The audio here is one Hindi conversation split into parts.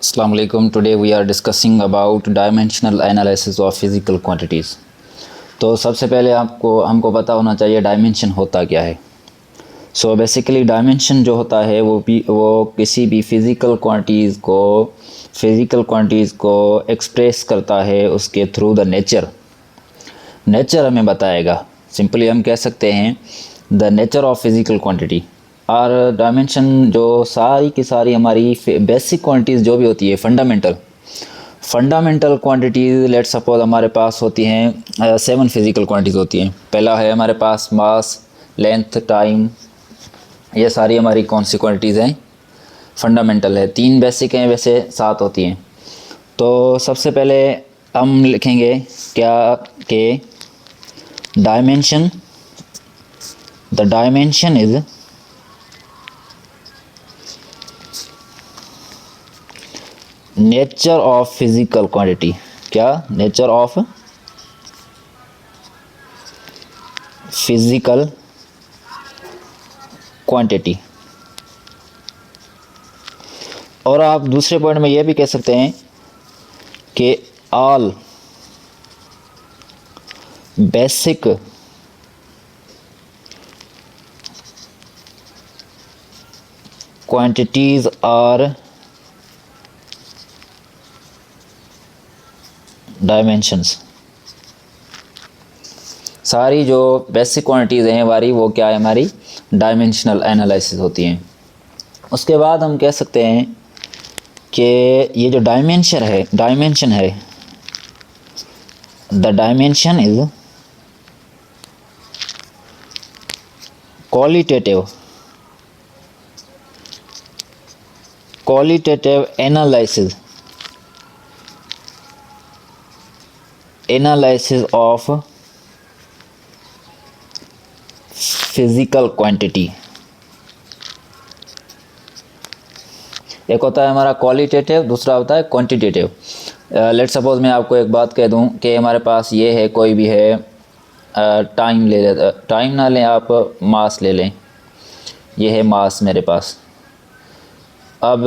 Assalamu alaikum. Today we are discussing about dimensional analysis of physical quantities. तो सबसे पहले हमको पता होना चाहिए डायमेंशन होता क्या है। सो बेसिकली डायमेंशन जो होता है वो किसी भी फिज़िकल क्वांटिटीज़ को एक्सप्रेस करता है उसके थ्रू द नेचर हमें बताएगा। सिंपली हम कह सकते हैं the nature of physical quantity और डायमेंशन जो सारी की सारी हमारी बेसिक क्वांटिटीज़ जो भी होती है फंडामेंटल क्वांटिटीज़। लेट सपोज हमारे पास होती हैं 7 फिज़िकल क्वांटिटीज़ होती हैं। पहला है हमारे पास मास, लेंथ, टाइम। ये सारी हमारी कौन सी क्वांटिटीज़ हैं? फंडामेंटल है। 3 बेसिक हैं, वैसे 7 होती हैं। तो सबसे पहले हम लिखेंगे क्या कि the dimension is nature of physical quantity. क्या? Nature of physical quantity. और आप दूसरे पॉइंट में ये भी कह सकते हैं कि all basic quantities are dimensions. सारी जो बेसिक क्वांटिटीज़ हैं हमारी वो क्या है? हमारी डायमेंशनल एनालिसिस होती हैं। उसके बाद हम कह सकते हैं कि ये जो डायमेंशन है the dimension is qualitative analysis of physical quantity. एक होता है हमारा क्वालिटेटिव, दूसरा होता है क्वांटिटेटिव। लेट सपोज मैं आपको एक बात कह दूं कि हमारे पास ये है, कोई भी है, टाइम ले ले, टाइम ना लें आप, मास ले लें। ये है मास मेरे पास। अब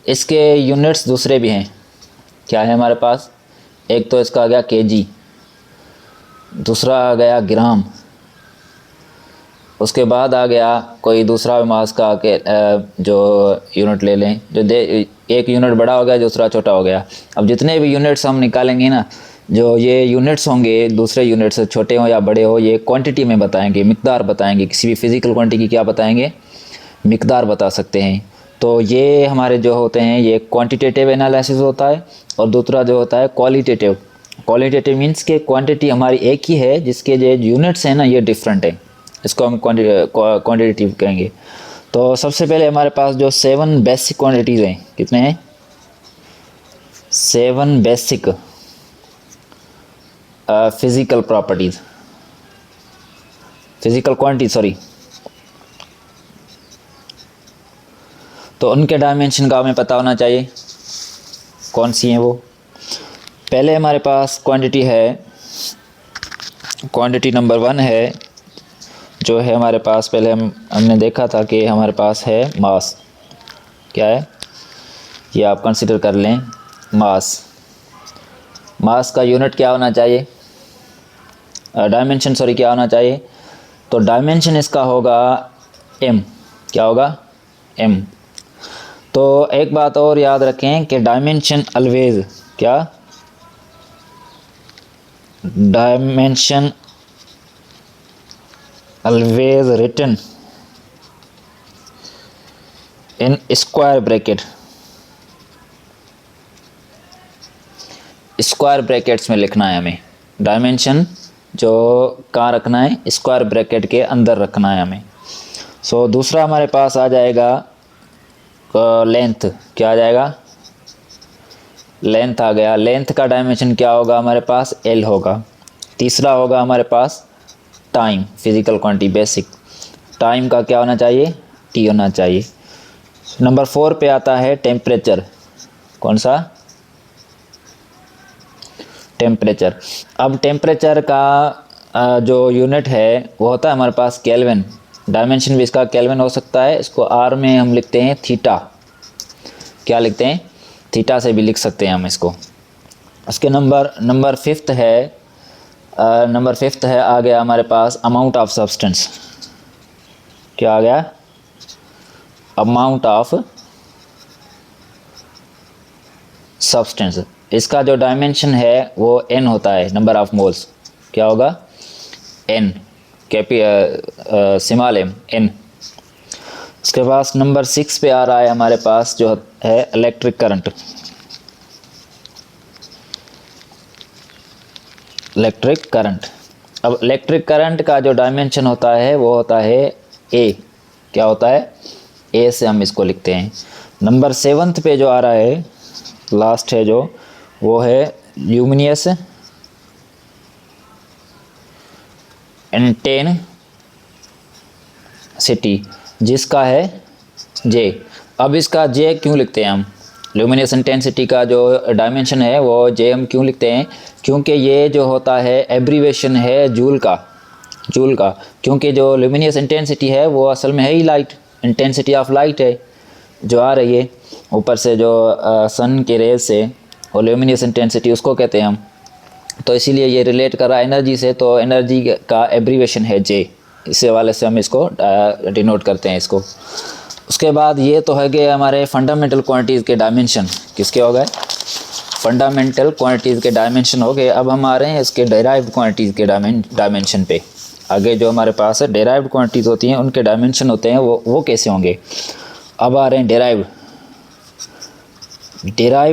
इसके यूनिट्स दूसरे भी हैं। क्या है हमारे पास? एक तो इसका आ गया केजी, दूसरा आ गया ग्राम, उसके बाद आ गया कोई दूसरा मास का के जो यूनिट ले लें, जो एक यूनिट बड़ा हो गया, दूसरा छोटा हो गया। अब जितने भी यूनिट्स हम निकालेंगे ना, जो ये यूनिट्स होंगे दूसरे यूनिट्स छोटे हो या बड़े हो, ये क्वांटिटी में बताएंगे, मिकदार बताएंगे। किसी भी फिज़िकल क्वांटिटी की क्या बताएंगे? मिकदार बता सकते हैं। तो ये हमारे जो होते हैं ये क्वांटिटेटिव एनालिसिस होता है। और दूसरा जो होता है क्वालिटेटिव मीन्स के क्वांटिटी हमारी एक ही है, जिसके जो यूनिट्स हैं ना ये डिफरेंट है, इसको हम क्वांटिटेटिव कहेंगे। तो सबसे पहले हमारे पास जो 7 बेसिक क्वांटिटीज़ हैं, कितने हैं? 7 basic physical properties, physical quantity sorry. तो उनके डायमेंशन का हमें पता होना चाहिए कौन सी हैं वो। पहले हमारे पास क्वांटिटी नंबर 1 है, जो है हमारे पास, पहले हमने देखा था कि हमारे पास है मास। क्या है ये? आप कंसिडर कर लें मास का यूनिट क्या होना चाहिए? डायमेंशन क्या होना चाहिए? तो डायमेंशन इसका होगा m। क्या होगा? m। तो एक बात और याद रखें कि डायमेंशन ऑलवेज क्या? Dimension always written in square brackets में लिखना है हमें। डायमेंशन जो कहाँ रखना है? स्क्वायर ब्रैकेट के अंदर रखना है हमें। सो दूसरा हमारे पास आ जाएगा लेंथ। क्या आ जाएगा? लेंथ आ गया। लेंथ का डायमेंशन क्या होगा हमारे पास? L होगा। तीसरा होगा हमारे पास time, physical quantity basic. Time का क्या होना चाहिए? T होना चाहिए। नंबर 4 पे आता है टेम्परेचर। कौन सा? टेम्परेचर। अब टेम्परेचर का जो यूनिट है वो होता है हमारे पास केल्विन। डायमेंशन भी इसका केल्विन हो सकता है। इसको आर में हम लिखते हैं थीटा। क्या लिखते हैं? थीटा से भी लिख सकते हैं हम इसको। उसके नंबर फिफ्थ है आ गया हमारे पास अमाउंट ऑफ सब्सटेंस। क्या आ गया? Amount of substance. इसका जो डायमेंशन है वो n होता है, नंबर ऑफ मोल्स। क्या होगा? n, small m, n। उसके पास नंबर 6 पे आ रहा है हमारे पास जो है इलेक्ट्रिक करंट। Electric current. अब इलेक्ट्रिक करंट का जो डायमेंशन होता है वो होता है a। क्या होता है? a से हम इसको लिखते हैं। नंबर 7 पे जो आ रहा है, लास्ट है जो, वो है ल्यूमिनियस इंटेंसिटी, जिसका है J। अब इसका J क्यों लिखते हैं हम? ल्यूमिनियस इंटेंसिटी का जो डायमेंशन है वो J हम क्यों लिखते हैं? क्योंकि ये जो होता है एब्रीवेशन है जूल का। क्योंकि जो ल्यूमिनियस इंटेंसिटी है वो असल में है ही लाइट, इंटेंसिटी ऑफ लाइट है जो आ रही है ऊपर से जो सन के रेज से, और ल्यूमिनियस इंटेंसिटी उसको कहते हैं हम। तो इसीलिए ये रिलेट कर रहा है एनर्जी से, तो एनर्जी का एब्रीवेशन है J। इस वाले से हम इसको डिनोट करते हैं इसको। उसके बाद ये तो है गए हमारे फंडामेंटल क्वांटिटीज़ के डायमेंशन। किसके हो गए? फंडामेंटल क्वांटिटीज़ के डायमेंशन हो गए। अब हम आ रहे हैं इसके डेराइव्ड क्वांटिटीज़ के डायमेंशन पे। आगे जो हमारे पास डेराइव्ड क्वांटिटीज़ होती हैं उनके डायमेंशन होते हैं, वो कैसे होंगे। अब आ रहे हैं डेराइव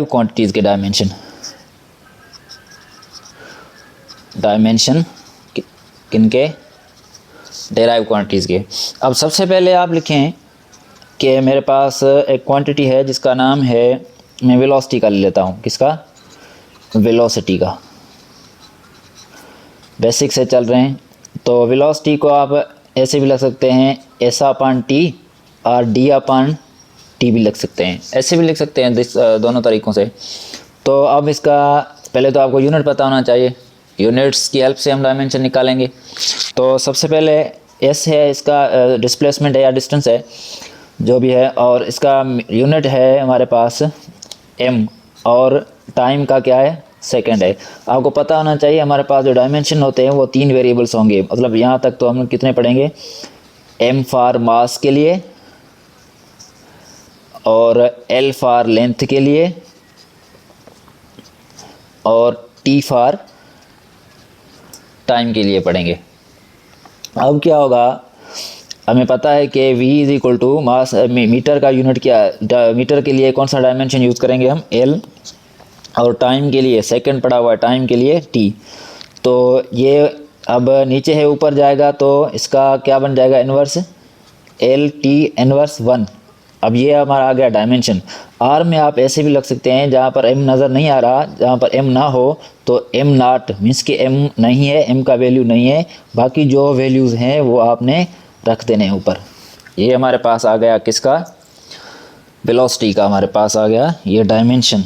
क्वांटिटीज़ के डायमेंशन किनके? डेराइव क्वांटिटीज़ के। अब सबसे पहले आप लिखें कि मेरे पास एक क्वांटिटी है जिसका नाम है, मैं वेलोसिटी का ले लेता हूँ। किसका? वेलोसिटी का। बेसिक से चल रहे हैं तो वेलोसिटी को आप ऐसे भी लिख सकते हैं, S/T और D/T भी लिख सकते हैं, ऐसे भी लिख सकते हैं, दोनों तरीक़ों से। तो अब इसका पहले तो आपको यूनिट पता होना चाहिए, यूनिट्स की हेल्प से हम डायमेंशन निकालेंगे। तो सबसे पहले S है, इसका डिस्प्लेसमेंट है या डिस्टेंस है जो भी है, और इसका यूनिट है हमारे पास m, और टाइम का क्या है? सेकंड है। आपको पता होना चाहिए हमारे पास जो डायमेंशन होते हैं वो 3 वेरिएबल्स होंगे। मतलब यहाँ तक तो हम कितने पढ़ेंगे? m फॉर मास के लिए, और l फॉर लेंथ के लिए, और t फॉर टाइम के लिए पढ़ेंगे। अब क्या होगा, हमें पता है कि v is equal to mass, metre का यूनिट क्या, मीटर के लिए कौन सा डायमेंशन यूज़ करेंगे हम? l, और टाइम के लिए सेकंड पड़ा हुआ है, टाइम के लिए t। तो ये अब नीचे है ऊपर जाएगा तो इसका क्या बन जाएगा? Inverse LT inverse 1। अब ये हमारा आ गया डायमेंशन। R में आप ऐसे भी लग सकते हैं, जहाँ पर m नज़र नहीं आ रहा, जहाँ पर m ना हो तो m नॉट, मीन्स कि m नहीं है, m का वैल्यू नहीं है, बाकी जो वैल्यूज़ हैं वो आपने रख देने हैं ऊपर। ये हमारे पास आ गया किसका? वेलोसिटी का हमारे पास आ गया ये डायमेंशन।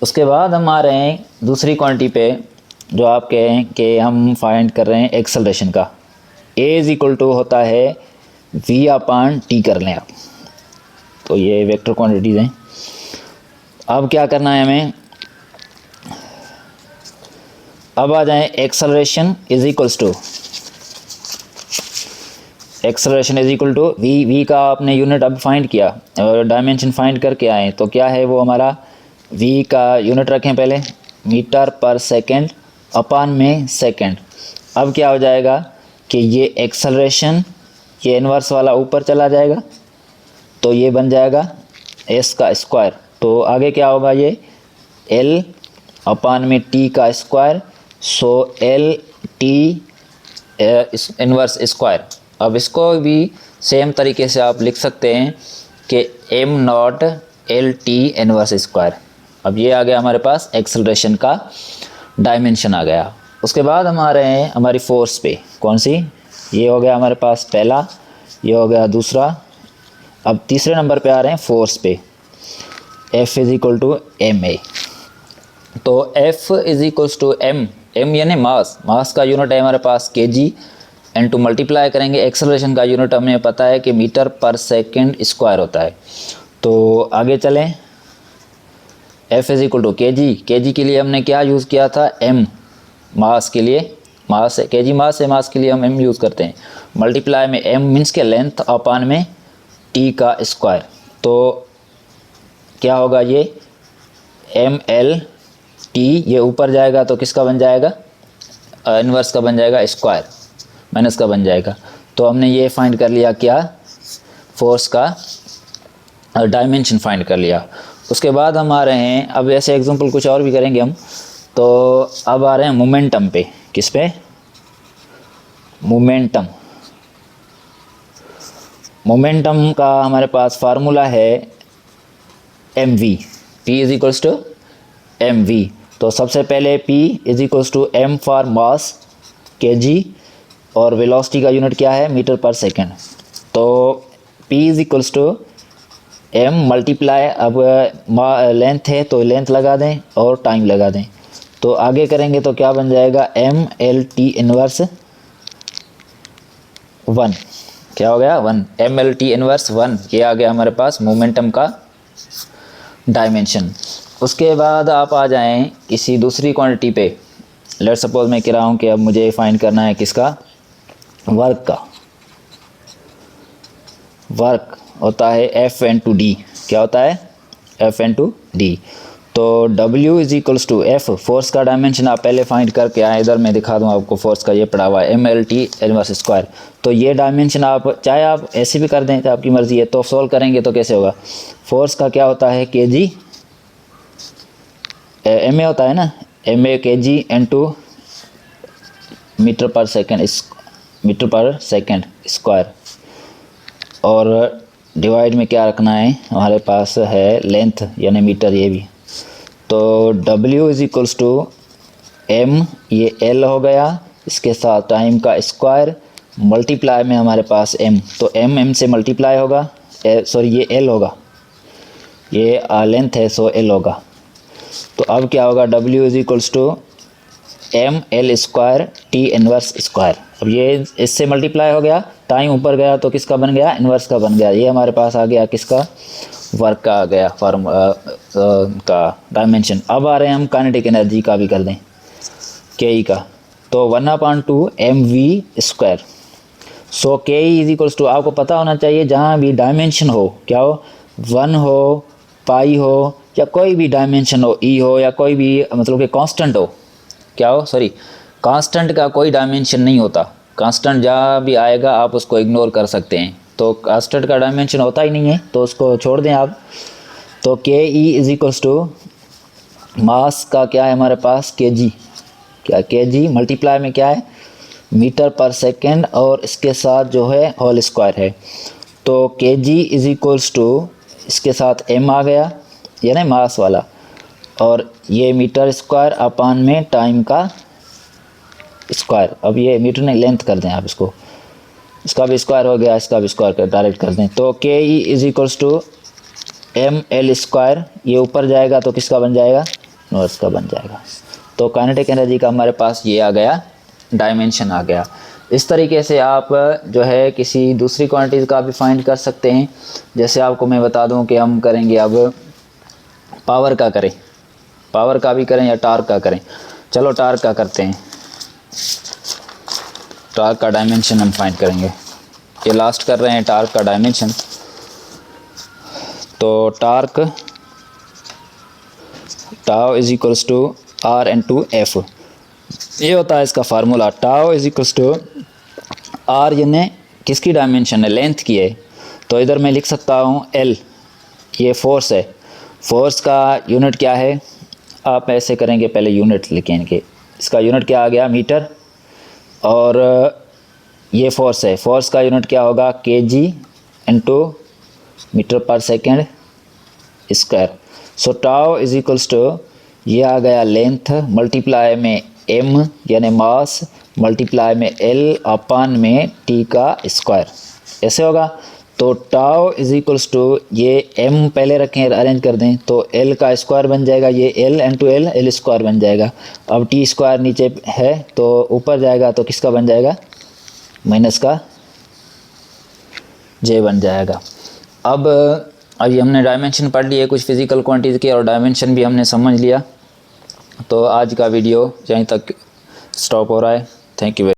उसके बाद हम आ रहे हैं दूसरी क्वांटिटी पे, जो आप कहें कि हम फाइंड कर रहे हैं एक्सेलरेशन का। A इज इक्वल टू होता है V/T कर लें आप। तो ये वेक्टर क्वांटिटीज़ हैं। अब क्या करना है हमें? अब आ जाएं acceleration is equals to, acceleration is equal to V का आपने यूनिट अब फाइंड किया और डायमेंशन फाइंड करके आए, तो क्या है वो हमारा? V का यूनिट रखें पहले, मीटर पर सेकंड अपॉन में सेकंड। अब क्या हो जाएगा कि ये एक्सेलरेशन, ये इन्वर्स वाला ऊपर चला जाएगा तो ये बन जाएगा S का स्क्वायर। तो आगे क्या होगा? ये L अपॉन में T का स्क्वायर, सो LT इन्वर्स स्क्वायर। अब इसको भी सेम तरीके से आप लिख सकते हैं कि m not LT inverse square. अब ये आ गया हमारे पास एक्सेलरेशन का डायमेंशन आ गया। उसके बाद हम आ रहे हैं हमारी फोर्स पे। कौन सी? ये हो गया हमारे पास पहला, ये हो गया दूसरा। अब तीसरे नंबर पे आ रहे हैं फोर्स पे। F is equal to MA। तो F is equals to M यानी मास का यूनिट है हमारे पास kg, इनटू मल्टीप्लाई करेंगे एक्सेलरेशन का यूनिट हमें पता है कि मीटर पर सेकंड स्क्वायर होता है। तो आगे चलें, F इज इक्वल टू के जी के लिए हमने क्या यूज़ किया था, M, मास के लिए, मास है, के जी मास है, मास के लिए हम M यूज़ करते हैं, मल्टीप्लाई में M मीन्स के लेंथ अपान में T का स्क्वायर। तो क्या होगा ये MLT, ये ऊपर जाएगा तो किसका बन जाएगा, इन्वर्स का बन जाएगा, स्क्वायर माइनस का बन जाएगा। तो हमने ये फाइंड कर लिया, क्या, फोर्स का डायमेंशन फाइंड कर लिया। उसके बाद हम आ रहे हैं, अब ऐसे एग्जांपल कुछ और भी करेंगे हम। तो अब आ रहे हैं मोमेंटम पे, किस पे, मोमेंटम। मोमेंटम का हमारे पास फार्मूला है mv, p is equals to mv। तो सबसे पहले p is equals to m for mass kg, और वेलोसिटी का यूनिट क्या है, मीटर पर सेकेंड। तो p is equals to m multiply, अब लेंथ है तो लेंथ लगा दें और टाइम लगा दें। तो आगे करेंगे तो क्या बन जाएगा, MLT इनवर्स 1, क्या हो गया 1, MLT इनवर्स 1, ये आ गया हमारे पास मोमेंटम का डायमेंशन। उसके बाद आप आ जाएं किसी दूसरी क्वांटिटी पे, लेट्स सपोज मैं कह रहा हूँ कि अब मुझे फाइंड करना है किसका, वर्क का। वर्क होता है F/d, क्या होता है, F/d। तो W is equals to F, force का डायमेंशन आप पहले फाइंड करके आए, इधर मैं दिखा दूँ आपको, फोर्स का ये पड़ा हुआ है MLT इनवर्स स्क्वायर। तो ये डायमेंशन आप चाहे आप ऐसे भी कर दें, तो आपकी मर्ज़ी है। तो सॉल्व करेंगे तो कैसे होगा, फोर्स का क्या होता है, kg, MA होता है ना, MA kg into metre per second square, और डिवाइड में क्या रखना है, हमारे पास है लेंथ यानी मीटर, ये भी। तो W is equals to M, ये L हो गया, इसके साथ टाइम का स्क्वायर, मल्टीप्लाई में हमारे पास M, तो M से मल्टीप्लाई होगा, सॉरी ये L होगा, ये लेंथ है सो L होगा। तो अब क्या होगा, W is equals to ML square T inverse square. अब ये इससे मल्टीप्लाई हो गया, टाइम ऊपर गया तो किसका बन गया, इनवर्स का बन गया। ये हमारे पास आ गया किसका, वर्क का आ गया, फॉर्म का डायमेंशन। अब आ रहे हैं हम काइनेटिक एनर्जी का भी कर दें, के का। तो 1/2 mv स्क्वायर। सो के इज इक्वल्स टू, आपको पता होना चाहिए जहाँ भी डायमेंशन हो, क्या हो, 1 हो, पाई हो, या कोई भी डायमेंशन हो, ई हो, या कोई भी मतलब कि कांस्टेंट हो, क्या हो, सॉरी, कांस्टेंट का कोई डायमेंशन नहीं होता। कांस्टेंट जहाँ भी आएगा आप उसको इग्नोर कर सकते हैं। तो कांस्टेंट का डायमेंशन होता ही नहीं है, तो उसको छोड़ दें आप। तो K E is equals to, मास का क्या है हमारे पास, के जी, क्या, के जी मल्टीप्लाई में क्या है, मीटर पर सेकेंड, और इसके साथ जो है होल स्क्वायर है। तो के जी इज इक्वल्स टू, इसके साथ m आ गया, यानी मास वाला, और ये मीटर स्क्वायर अपान में टाइम का स्क्वायर। अब ये मीटर नहीं, लेंथ कर दें आप इसको, इसका भी स्क्वायर हो गया, इसका भी स्क्वायर कर डायरेक्ट कर दें। तो K E is equals to ML square, ये ऊपर जाएगा तो किसका बन जाएगा, इनवर्स का बन जाएगा। तो काइनेटिक एनर्जी का हमारे पास ये आ गया, डायमेंशन आ गया। इस तरीके से आप जो है किसी दूसरी क्वांटिटीज़ का भी फाइंड कर सकते हैं। जैसे आपको मैं बता दूं कि हम करेंगे अब पावर का करें, पावर का भी करें या टार्क का करें। चलो टार्क का करते हैं, टार्क का डायमेंशन हम फाइंड करेंगे। ये लास्ट कर रहे हैं टार्क का डायमेंशन। तो torque, tau is equals to R into F, ये होता है इसका formula. Tau is equals to R, यानी किसकी डायमेंशन है, लेंथ की है। तो इधर मैं लिख सकता हूँ L, ये फोर्स है, फोर्स का यूनिट क्या है, आप ऐसे करेंगे, पहले यूनिट लिखें इनके, इसका यूनिट क्या आ गया, मीटर, और ये फोर्स है, फोर्स का यूनिट क्या होगा, kg into metre per second square. So tau is equals to, ये आ गया लेंथ मल्टीप्लाई में m यानी मास मल्टीप्लाई में L अपान में T का स्क्वायर, ऐसे होगा। तो टाउ इज इक्वल्स टू, ये m पहले रखें, अरेंज कर दें, तो L का स्क्वायर बन जाएगा, ये L इंटू L स्क्वायर बन जाएगा। अब T स्क्वायर नीचे है तो ऊपर जाएगा तो किसका बन जाएगा, माइनस का J बन जाएगा। अब अभी हमने डायमेंशन पढ़ लिए कुछ फिज़िकल क्वांटिटी के, और डायमेंशन भी हमने समझ लिया। तो आज का वीडियो यहीं तक स्टॉप हो रहा है। Thank you.